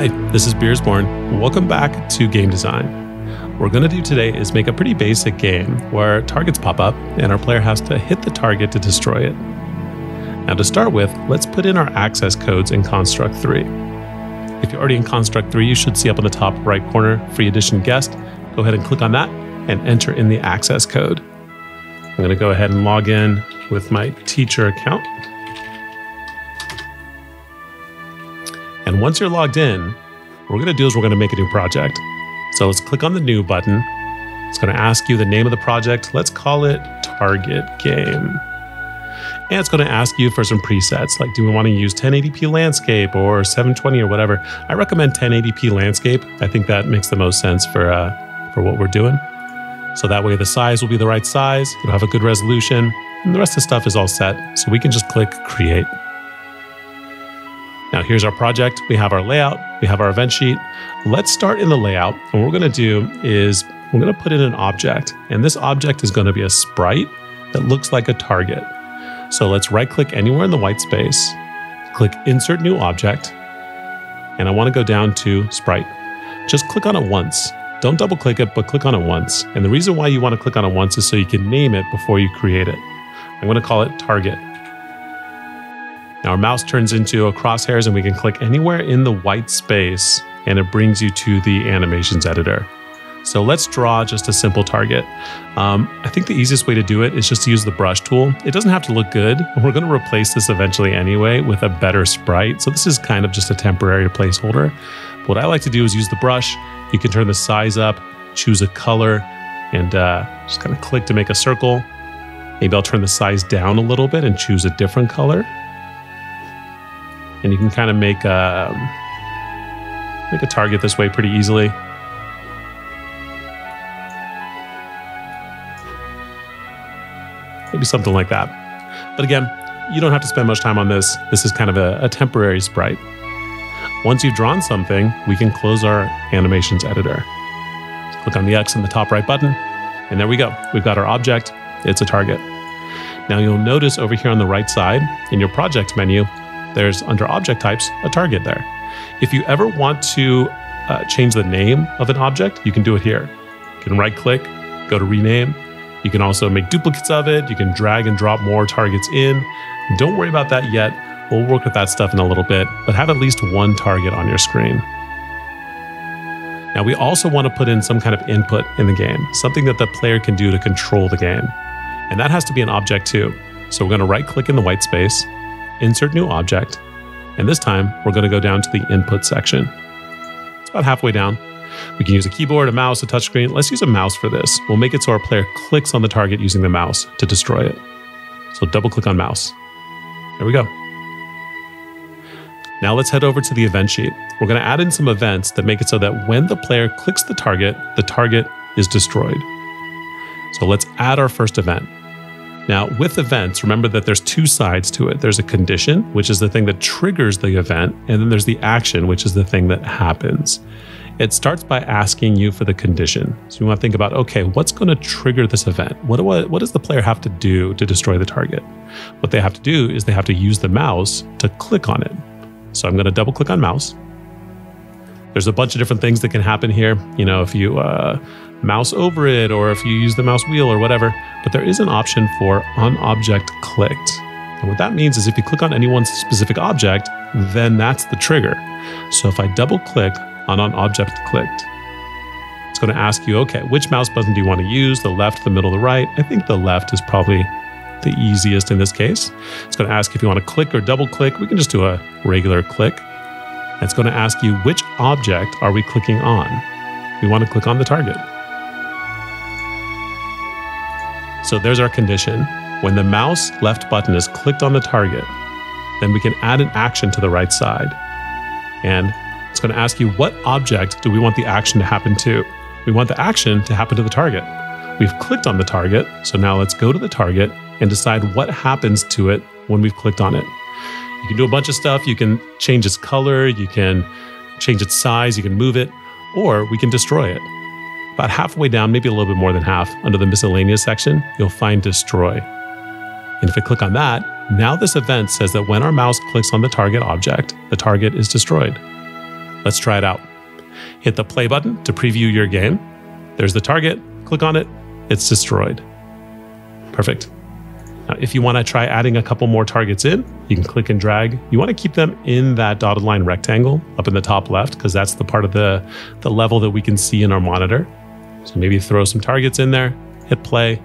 Hi, this is Beersborn. Welcome back to Game Design. What we're going to do today is make a pretty basic game where targets pop up and our player has to hit the target to destroy it. Now to start with, let's put in our access codes in Construct 3. If you're already in Construct 3, you should see up on the top right corner, Free Edition Guest. Go ahead and click on that and enter in the access code. I'm going to go ahead and log in with my teacher account. And once you're logged in, what we're going to do is we're going to make a new project. So let's click on the New button. It's going to ask you the name of the project. Let's call it Target Game. And it's going to ask you for some presets, like do we want to use 1080p landscape or 720 or whatever. I recommend 1080p landscape. I think that makes the most sense for what we're doing. So that way the size will be the right size, it'll have a good resolution, and the rest of the stuff is all set. So we can just click Create. Now here's our project. We have our layout, we have our event sheet. Let's start in the layout. And what we're going to do is we're going to put in an object, and this object is going to be a sprite that looks like a target. So let's right click anywhere in the white space, click Insert New Object, and I want to go down to Sprite. Just click on it once. Don't double click it, but click on it once. And the reason why you want to click on it once is so you can name it before you create it. I'm going to call it Target. Now our mouse turns into a crosshairs and we can click anywhere in the white space and it brings you to the animations editor. So let's draw just a simple target. I think the easiest way to do it is just to use the brush tool. It doesn't have to look good. We're going to replace this eventually anyway with a better sprite. So this is kind of just a temporary placeholder. What I like to do is use the brush. You can turn the size up, choose a color, and just kind of click to make a circle. Maybe I'll turn the size down a little bit and choose a different color. And you can kind of make a target this way pretty easily. Maybe something like that. But again, you don't have to spend much time on this. This is kind of a temporary sprite. Once you've drawn something, we can close our animations editor. Just click on the X in the top right button, and there we go. We've got our object. It's a target. Now you'll notice over here on the right side in your project menu, there's under object types, a target there. If you ever want to change the name of an object, you can do it here. You can right click, go to rename. You can also make duplicates of it. You can drag and drop more targets in. Don't worry about that yet. We'll work with that stuff in a little bit, but have at least one target on your screen. Now we also want to put in some kind of input in the game, something that the player can do to control the game. And that has to be an object too. So we're going to right click in the white space, Insert New Object, and this time we're going to go down to the Input section. It's about halfway down. We can use a keyboard, a mouse, a touchscreen. Let's use a mouse for this. We'll make it so our player clicks on the target using the mouse to destroy it. So double click on mouse. There we go. Now let's head over to the event sheet. We're going to add in some events that make it so that when the player clicks the target is destroyed. So let's add our first event. Now, with events, remember that there's two sides to it. There's a condition, which is the thing that triggers the event, and then there's the action, which is the thing that happens. It starts by asking you for the condition. So you want to think about, okay, what's going to trigger this event? What does the player have to do to destroy the target? What they have to do is they have to use the mouse to click on it. So I'm going to double click on mouse. There's a bunch of different things that can happen here. You know, if you mouse over it or if you use the mouse wheel or whatever, but there is an option for on object clicked. And what that means is if you click on any one specific object, then that's the trigger. So if I double click on object clicked, it's going to ask you, okay, which mouse button do you want to use? The left, the middle, the right? I think the left is probably the easiest in this case. It's going to ask if you want to click or double click. We can just do a regular click. And it's going to ask you which object are we clicking on? We want to click on the target. So there's our condition. When the mouse left button is clicked on the target, then we can add an action to the right side. And it's going to ask you what object do we want the action to happen to? We want the action to happen to the target. We've clicked on the target, so now let's go to the target and decide what happens to it when we've clicked on it. You can do a bunch of stuff. You can change its color, you can change its size, you can move it, or we can destroy it. About halfway down, maybe a little bit more than half, under the miscellaneous section, you'll find destroy. And if I click on that, now this event says that when our mouse clicks on the target object, the target is destroyed. Let's try it out. Hit the play button to preview your game. There's the target. Click on it. It's destroyed. Perfect. Now, if you want to try adding a couple more targets in, you can click and drag. You want to keep them in that dotted line rectangle up in the top left, because that's the part of the level that we can see in our monitor. So maybe throw some targets in there, hit play,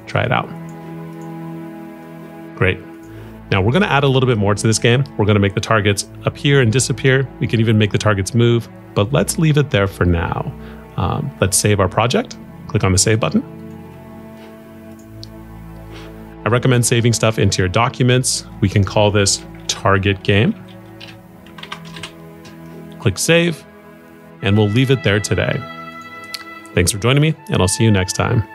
try it out. Great. Now we're going to add a little bit more to this game. We're going to make the targets appear and disappear. We can even make the targets move, but let's leave it there for now. Let's save our project. Click on the save button. I recommend saving stuff into your documents. We can call this target game. Click save, and we'll leave it there today. Thanks for joining me, and I'll see you next time.